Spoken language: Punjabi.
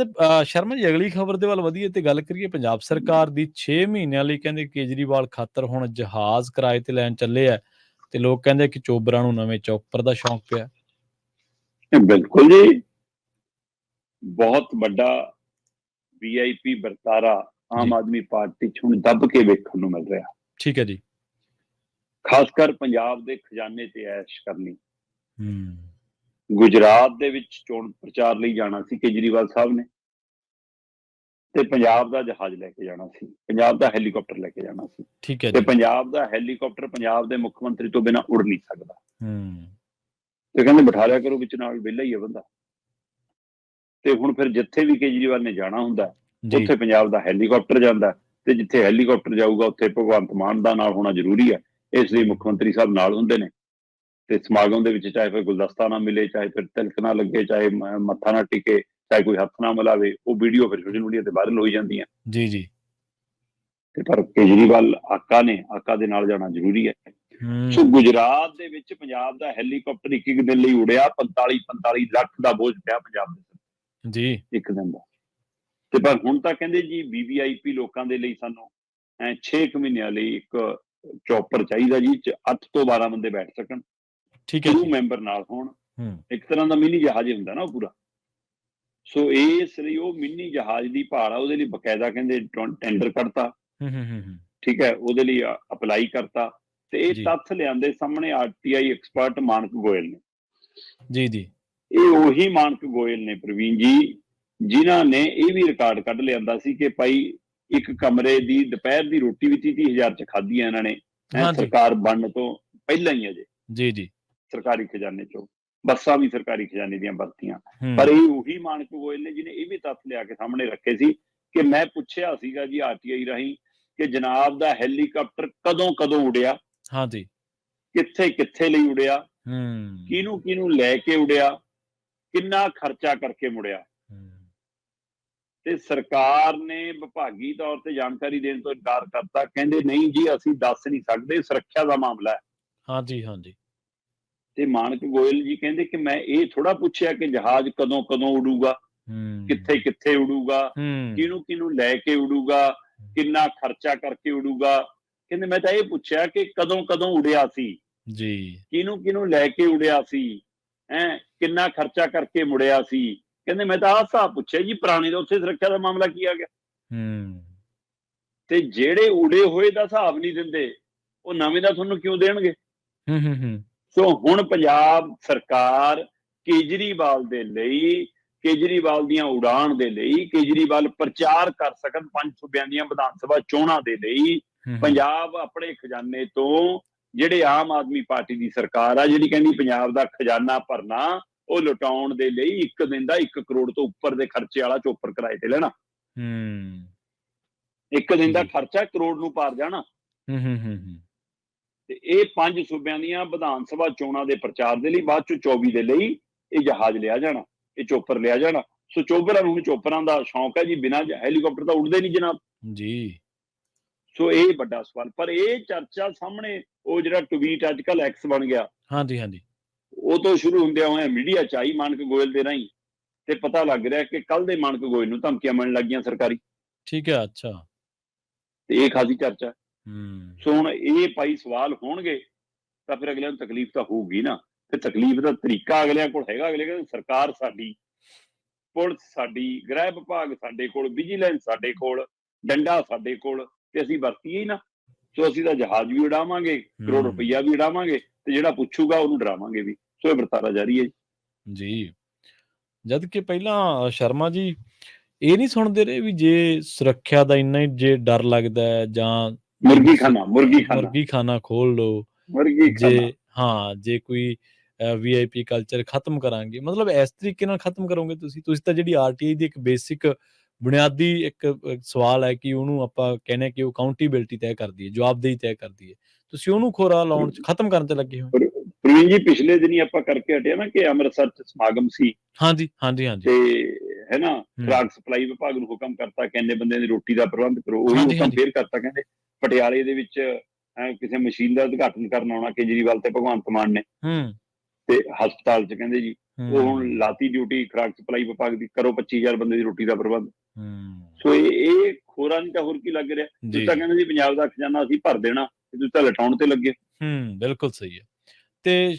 ਕਹਿੰਦੇ ਸ਼ਰਮਾ ਜੀ ਅਗਲੀ ਖਬਰ ਦੇ ਵੱਲ ਵਧੀਏ ਤੇ ਗੱਲ ਕਰੀਏ ਪੰਜਾਬ ਸਰਕਾਰ ਦੀ 6 ਮਹੀਨਿਆਂ ਲਈ ਕਹਿੰਦੇ ਕੇਜਰੀਵਾਲ ਖਾਤਰ ਹੁਣ ਜਹਾਜ਼ ਕਿਰਾਏ ਤੇ ਲੈਣ ਚੱਲੇ ਆ ਤੇ ਲੋਕ ਕਹਿੰਦੇ ਕਿ ਚੋਬਰਾਂ ਨੂੰ ਨਵੇਂ ਚੌਪਰ ਦਾ ਸ਼ੌਂਕ ਪਿਆ। ਬਿਲਕੁਲ ਜੀ, ਬਹੁਤ ਵੱਡਾ VIP ਵਰਤਾਰਾ ਆਮ ਆਦਮੀ ਪਾਰਟੀ 'ਚ ਹੁਣ ਦੱਬ ਕੇ ਵੇਖਣ ਨੂੰ ਮਿਲ ਰਿਹਾ। ਠੀਕ ਹੈ ਜੀ। ਖਾਸ ਕਰ ਪੰਜਾਬ ਦੇ ਖਜ਼ਾਨੇ ਤੇ ਐਸ਼ ਕਰਨੀ। ਗੁਜਰਾਤ ਦੇ ਵਿੱਚ ਚੋਣ ਪ੍ਰਚਾਰ ਲਈ ਜਾਣਾ ਸੀ ਕੇਜਰੀਵਾਲ ਸਾਹਿਬ ਨੇ ਤੇ ਪੰਜਾਬ ਦਾ ਜਹਾਜ਼ ਲੈ ਕੇ ਜਾਣਾ ਸੀ, ਪੰਜਾਬ ਦਾ ਹੈਲੀਕਾਪਟਰ ਲੈ ਕੇ ਜਾਣਾ ਸੀ। ਠੀਕ ਹੈ ਤੇ ਜੀ। ਪੰਜਾਬ ਦਾ ਹੈਲੀਕਾਪਟਰ ਪੰਜਾਬ ਦੇ ਮੁੱਖ ਮੰਤਰੀ ਤੋਂ ਬਿਨਾਂ ਉੜ ਨਹੀਂ ਸਕਦਾ। ਤੇ ਕਹਿੰਦੇ ਬਿਠਾ ਲਿਆ ਕਰੋ ਵਿੱਚ, ਨਾਲ ਵਿਹਲਾ ਹੀ ਹੈ ਬੰਦਾ। ਤੇ ਹੁਣ ਫਿਰ ਜਿੱਥੇ ਵੀ ਕੇਜਰੀਵਾਲ ਨੇ ਜਾਣਾ ਹੁੰਦਾ ਉੱਥੇ ਪੰਜਾਬ ਦਾ ਹੈਲੀਕਾਪਟਰ ਜਾਂਦਾ, ਤੇ ਜਿੱਥੇ ਹੈਲੀਕਾਪਟਰ ਜਾਊਗਾ ਉੱਥੇ ਭਗਵੰਤ ਮਾਨ ਦਾ ਨਾਲ ਹੋਣਾ ਜ਼ਰੂਰੀ ਹੈ। ਇਸ ਲਈ ਮੁੱਖ ਮੰਤਰੀ ਸਾਹਿਬ ਨਾਲ ਹੁੰਦੇ ਨੇ ਤੇ ਸਮਾਗਮ ਦੇ ਵਿੱਚ ਚਾਹੇ ਫਿਰ ਗੁਲਦਸਤਾ ਨਾ ਮਿਲੇ, ਚਾਹੇ ਫਿਰ ਤਿਲਕ ਨਾ ਲੱਗੇ, ਚਾਹੇ ਮੱਥਾ ਨਾ ਟਿਕੇ, ਚਾਹੇ ਕੋਈ ਹੱਥ ਨਾ ਮਿਲਾਵੇ, ਉਹ ਵੀਡੀਓ ਫਿਰ ਸੋਸ਼ਲ ਮੀਡੀਆ ਤੇ ਵਾਇਰਲ ਹੋਈ ਜਾਂਦੀਆਂ। ਜੀ ਜੀ। ਤੇ ਪਰ ਕੇਜਰੀਵਾਲ ਆਕਾ ਨੇ, ਆਕਾ ਦੇ ਨਾਲ ਜਾਣਾ ਜ਼ਰੂਰੀ ਹੈ। ਸੋ ਗੁਜਰਾਤ ਦੇ ਵਿੱਚ ਪੰਜਾਬ ਦਾ ਹੈਲੀਕਾਪਟਰ ਇੱਕ ਦਿਨ ਲਈ ਉੜਿਆ, 45 ਲੱਖ ਦਾ ਬੋਝ ਪਿਆ ਪੰਜਾਬ ਦੇ ਜੀ ਇੱਕ ਦਿਨ ਦਾ। ਤੇ ਪਰ ਹੁਣ ਤਾਂ ਕਹਿੰਦੇ ਜੀ VVIP ਲੋਕਾਂ ਦੇ ਲਈ ਸਾਨੂੰ 6 ਮਹੀਨਿਆਂ ਲਈ ਇੱਕ ਚੌਪਰ ਚਾਹੀਦਾ ਜੀ, 8 ਤੋਂ 12 ਬੰਦੇ ਬੈਠ ਸਕਣ, ਠੀਕ ਹੈ, ਮੈਂਬਰ ਨਾਲ ਹੋਣ, ਇੱਕ ਤਰ੍ਹਾਂ ਦਾ ਮਿੰਨੀ ਜਹਾਜ਼ ਹੀ ਹੁੰਦਾ ਨਾ ਉਹ ਪੂਰਾ। ਸੋ ਇਸ ਲਈ ਉਹ ਮਿੰਨੀ ਜਹਾਜ਼ ਦੀ ਭਾਲ ਆ, ਉਹਦੇ ਲਈ ਬਕਾਇਦਾ ਕਹਿੰਦੇ ਟੈਂਡਰ ਕੱਢਤਾ। ਠੀਕ ਹੈ, ਉਹਦੇ ਲਈ ਅਪਲਾਈ ਕਰਤਾ ਤੇ ਇਹ ਤੱਥ ਲਿਆਂਦੇ ਸਾਹਮਣੇ RTI ਐਕਸਪਰਟ ਮਾਨਕ ਗੋਇਲ ਨੇ। ਜੀ ਜੀ। ਇਹ ਉਹੀ ਮਾਨਕ ਗੋਇਲ ਨੇ ਪ੍ਰਵੀਨ ਜੀ, ਜਿਨ੍ਹਾਂ ਨੇ ਇਹ ਵੀ ਰਿਕਾਰਡ ਕੱਢ ਲਿਆਂਦਾ ਸੀ ਕਿ ਭਾਈ ਇੱਕ ਕਮਰੇ ਦੀ ਦੁਪਹਿਰ ਦੀ ਰੋਟੀ ਵੀ 30,000 ਚ ਖਾਧੀ ਹੈ ਇਹਨਾਂ ਨੇ, ਸਰਕਾਰ ਬਣਨ ਤੋਂ ਪਹਿਲਾਂ ਹੀ ਅਜੇ। ਜੀ ਜੀ। ਸਰਕਾਰੀ ਖਜ਼ਾਨੇ ਚੋਂ ਬੱਸਾਂ ਵੀ ਸਰਕਾਰੀ ਖਜ਼ਾਨੇ ਦੀਆਂ ਵਰਤੀਆਂ। ਪਰ ਇਹ ਉਹੀ ਮਾਨਕ ਗੋਇਲ ਨੇ ਜਿਹਨੇ ਇਹ ਵੀ ਤੱਥ ਲਿਆ ਕੇ ਸਾਹਮਣੇ ਰੱਖੇ ਸੀ ਕਿ ਮੈਂ ਪੁੱਛਿਆ ਸੀਗਾ ਜੀ RTI ਰਾਹੀਂ ਕਿ ਜਨਾਬ ਦਾ ਹੈਲੀਕਾਪਟਰ ਕਦੋਂ ਉੜਿਆ, ਹਾਂਜੀ, ਕਿੱਥੇ ਲਈ ਉੜਿਆ, ਕਿਹਨੂੰ ਲੈ ਕੇ ਉੜਿਆ, ਕਿੰਨਾ ਖਰਚਾ ਕਰਕੇ ਮੁੜਿਆ। ਤੇ ਸਰਕਾਰ ਨੇ ਵਿਭਾਗੀ ਤੌਰ ਤੇ ਜਾਣਕਾਰੀ ਦੇਣ ਤੋਂ ਇਨਕਾਰ ਕਰਤਾ, ਕਹਿੰਦੇ ਨਹੀਂ ਜੀ ਅਸੀਂ ਦੱਸ ਨਹੀਂ ਸਕਦੇ, ਸੁਰੱਖਿਆ ਦਾ ਮਾਮਲਾ ਹੈ। ਹਾਂਜੀ ਹਾਂਜੀ। ਤੇ ਮਾਨਕ ਗੋਇਲ ਜੀ ਕਹਿੰਦੇ ਕਿ ਮੈਂ ਇਹ ਥੋੜਾ ਪੁੱਛਿਆ ਕਿ ਜਹਾਜ਼ ਕਦੋਂ ਉਡੂਗਾ, ਕਿੱਥੇ ਉਡੂਗਾ, ਕਿਹਨੂੰ ਲੈ ਕੇ ਉਡੂਗਾ, ਕਿੰਨਾ ਖਰਚਾ ਕਰਕੇ ਉਡੂਗਾ। ਕਹਿੰਦੇ ਮੈਂ ਤਾਂ ਇਹ ਪੁੱਛਿਆ ਕਿ ਕਦੋਂ ਉੜਿਆ ਸੀ ਜੀ, ਕਿਹਨੂੰ ਲੈ ਕੇ ਉੜਿਆ ਸੀ, ਕਿੰਨਾ ਖਰਚਾ ਕਰਕੇ ਮੁੜਿਆ ਸੀ। ਕਹਿੰਦੇ ਮੈਂ ਤਾਂ ਆਹ ਹਿਸਾਬ ਪੁੱਛਿਆ ਜੀ, ਪੁਰਾਣੇ ਦਾ ਉੱਥੇ ਸੁਰੱਖਿਆ ਦਾ ਮਾਮਲਾ ਕੀ ਆ ਗਿਆ। ਤੇ ਜਿਹੜੇ ਉੜੇ ਹੋਏ ਦਾ ਹਿਸਾਬ ਨਹੀਂ ਦਿੰਦੇ, ਉਹ ਨਵੇਂ ਦਾ ਤੁਹਾਨੂੰ ਕਿਉਂ ਦੇਣਗੇ। ਸੋ ਹੁਣ ਪੰਜਾਬ ਸਰਕਾਰ ਕੇਜਰੀਵਾਲ ਦੇ ਲਈ, ਕੇਜਰੀਵਾਲ ਦੀਆਂ ਉਡਾਣ ਦੇ ਲਈ, ਕੇਜਰੀਵਾਲ ਪ੍ਰਚਾਰ ਕਰ ਸਕਣ 5 ਸੂਬਿਆਂ ਦੀਆਂ ਵਿਧਾਨ ਸਭਾ ਚੋਣਾਂ ਦੇ ਲਈ, ਪੰਜਾਬ ਆਪਣੇ ਖਜ਼ਾਨੇ ਤੋਂ, ਜਿਹੜੇ ਆਮ ਆਦਮੀ ਪਾਰਟੀ ਦੀ ਸਰਕਾਰ ਆ ਜਿਹੜੀ ਕਹਿੰਦੀ ਪੰਜਾਬ ਦਾ ਖਜ਼ਾਨਾ ਭਰਨਾ, ਉਹ ਲੁਟਾਉਣ ਦੇ ਲਈ ਇੱਕ ਦਿਨ ਦਾ 1 ਕਰੋੜ ਤੋਂ ਉੱਪਰ ਦੇ ਖਰਚੇ ਵਾਲਾ ਚੋਪਰ ਕਿਰਾਏ ਤੇ ਲੈਣਾ। ਇੱਕ ਦਿਨ ਦਾ ਖਰਚਾ ਕਰੋੜ ਨੂੰ ਪਾਰ ਜਾਣਾ। ਤੇ ਇਹ 5 ਸੂਬਿਆਂ ਦੀਆਂ ਵਿਧਾਨ ਸਭਾ ਚੋਣਾਂ ਦੇ ਪ੍ਰਚਾਰ ਦੇ ਲਈ, ਬਾਅਦ ਚੋਂ 24 ਦੇ ਲਈ ਇਹ ਜਹਾਜ਼ ਲਿਆ ਜਾਣਾ, ਇਹ ਚੋਪਰ ਲਿਆ ਜਾਣਾ। ਸੋ ਚੋਪਰਾਂ ਨੂੰ ਚੋਪਰਾਂ ਦਾ ਸ਼ੌਂਕ ਹੈ ਜੀ, ਬਿਨਾਂ ਹੈਲੀਕਾਪਟਰ ਤਾਂ ਉੱਡਦੇ ਨਹੀਂ ਜਨਾਬ ਜੀ। ਸੋ ਇਹ ਵੱਡਾ ਸਵਾਲ। ਪਰ ਇਹ ਚਰਚਾ ਸਾਹਮਣੇ, ਉਹ ਜਿਹੜਾ ਟਵੀਟ ਅੱਜ ਕੱਲ੍ਹ X ਬਣ ਗਿਆ, ਹਾਂਜੀ, ਉਹ ਤੋਂ ਸ਼ੁਰੂ ਹੁੰਦਿਆਂ ਹੋਇਆ ਮੀਡੀਆ ਚ ਆਈ ਮਾਨਕ ਗੋਇਲ ਦੇ ਰਾਹੀਂ, ਤੇ ਪਤਾ ਲੱਗ ਰਿਹਾ ਕਿ ਕੱਲ ਦੇ ਮਾਨਕ ਗੋਇਲ ਨੂੰ ਧਮਕੀਆਂ ਮਿਲਣ ਲੱਗ ਗਈਆਂ ਸਰਕਾਰੀ। ਠੀਕ ਹੈ, ਅੱਛਾ। ਤੇ ਇਹ ਖਾਸੀ ਚਰਚਾ। ਸੋ ਹੁਣ ਇਹ ਭਾਈ ਸਵਾਲ ਹੋਣਗੇ ਤਾਂ ਫਿਰ ਅਗਲਿਆਂ ਨੂੰ ਤਕਲੀਫ ਤਾਂ ਹੋਊਗੀ ਨਾ। ਤੇ ਤਕਲੀਫ ਦਾ ਤਰੀਕਾ ਅਗਲਿਆਂ ਕੋਲ ਹੈਗਾ। ਅਗਲੇ ਕਹਿੰਦੇ ਸਰਕਾਰ ਸਾਡੀ, ਪੁਲਿਸ ਸਾਡੀ, ਗ੍ਰਹਿ ਵਿਭਾਗ ਸਾਡੇ ਕੋਲ, ਵਿਜੀਲੈਂਸ ਸਾਡੇ ਕੋਲ, ਡੰਡਾ ਸਾਡੇ ਕੋਲ, ਤੇ ਅਸੀਂ ਵਰਤੀਏ ਹੀ ਨਾ। ਸੋ ਅਸੀਂ ਤਾਂ ਜਹਾਜ਼ ਵੀ ਉਡਾਵਾਂਗੇ, ਕਰੋੜ ਰੁਪਈਆ ਵੀ ਉਡਾਵਾਂਗੇ, ਤੇ ਜਿਹੜਾ ਪੁੱਛੂਗਾ ਉਹਨੂੰ ਡਰਾਵਾਂਗੇ ਵੀ। ਸੋ ਇਹ ਵਰਤਾਰਾ ਜਾਰੀ ਹੈ ਜੀ। ਜਦ ਕਿ ਪਹਿਲਾਂ ਸ਼ਰਮਾ ਜੀ ਇਹ ਨਹੀਂ ਸੁਣਦੇ ਰਹੇ ਵੀ ਜੇ ਸੁਰੱਖਿਆ ਦਾ ਇੰਨਾ ਹੀ ਜੇ ਡਰ ਲੱਗਦਾ ਹੈ ਜਾਂ ਮੁਰਗੀ ਖਾਨਾ ਖੋਲ ਲਓ, ਜੇ ਕੋਈ VIP ਕਲਚਰ ਖਤਮ ਕਰਾਂਗੇ, ਮਤਲਬ ਇਸ ਤਰੀਕੇ ਨਾਲ ਖਤਮ ਕਰੋਗੇ ਤੁਸੀਂ ਤਾਂ ਜਿਹੜੀ RTI ਦੀ ਇੱਕ ਬੇਸਿਕ ਬੁਨਿਆਦੀ ਇੱਕ ਸਵਾਲ ਹੈ ਕਿ ਉਹਨੂੰ ਆਪਾਂ ਕਹਿੰਦੇ ਕਿ ਉਹ ਅਕਾਊਂਟੇਬਿਲਟੀ ਤੈਅ ਕਰਦੀ ਹੈ, ਜਵਾਬਦੇਹੀ ਤੈਅ ਕਰਦੀ ਹੈ, ਤੁਸੀਂ ਉਹਨੂੰ ਖੋਰਾ ਲਾਉਣ ਚ ਖਤਮ ਕਰਨ ਤੇ ਲੱਗੇ ਹੋ। ਪ੍ਰਵੀਨ ਜੀ ਪਿਛਲੇ ਦਿਨੀ ਆਪਾਂ ਕਰਕੇ ਹਟਿਆ ਨਾ ਕਿ ਅੰਮ੍ਰਿਤਸਰ ਚ ਸਮਾਗਮ ਸੀ। ਹਾਂਜੀ। ਤੇ ਹੈ ਨਾ, ਖੁਰਾਕ ਸਪਲਾਈ ਵਿਭਾਗ ਨੂੰ ਹੁਕਮ ਕਰਤਾ ਕਿ ਇੰਨੇ ਬੰਦਿਆਂ ਦੀ ਰੋਟੀ ਦਾ ਪ੍ਰਬੰਧ ਕਰੋ। ਉਹੀ ਹੁਕਮ ਫੇਰ ਕਰਤਾ, ਕਹਿੰਦੇ ਪਟਿਆਲੇ ਦੇ ਵਿੱਚ ਕਿਸੇ ਮਸ਼ੀਨ ਦਾ ਉਦਘਾਟਨ ਕਰਨ ਆਉਣਾ ਕੇਜਰੀਵਾਲ ਤੇ ਭਗਵੰਤ ਮਾਨ ਨੇ, ਤੇ ਹਸਪਤਾਲ ਚ ਕਹਿੰਦੇ ਜੀ ਉਹ ਹੁਣ ਲਾਤੀ ਡਿਊਟੀ ਖੁਰਾਕ ਸਪਲਾਈ ਵਿਭਾਗ ਦੀ, ਕਰੋ 25,000 ਬੰਦੇ ਦੀ ਰੋਟੀ ਦਾ ਪ੍ਰਬੰਧ। ਸੋ ਇਹ ਖੋਰਾ ਨਹੀਂ ਤਾਂ ਹੋਰ ਕੀ ਲੱਗ ਰਿਹਾ। ਤੁਸੀਂ ਤਾਂ ਕਹਿੰਦੇ ਜੀ ਪੰਜਾਬ ਦਾ ਖਜ਼ਾਨਾ ਅਸੀਂ ਭਰ ਦੇਣਾ, ਤੁਸੀਂ ਤਾਂ ਲਟਾਉਣ ਤੇ ਲੱਗੇ। ਬਿਲਕੁਲ ਸਹੀ ਹੈ। ਤੇ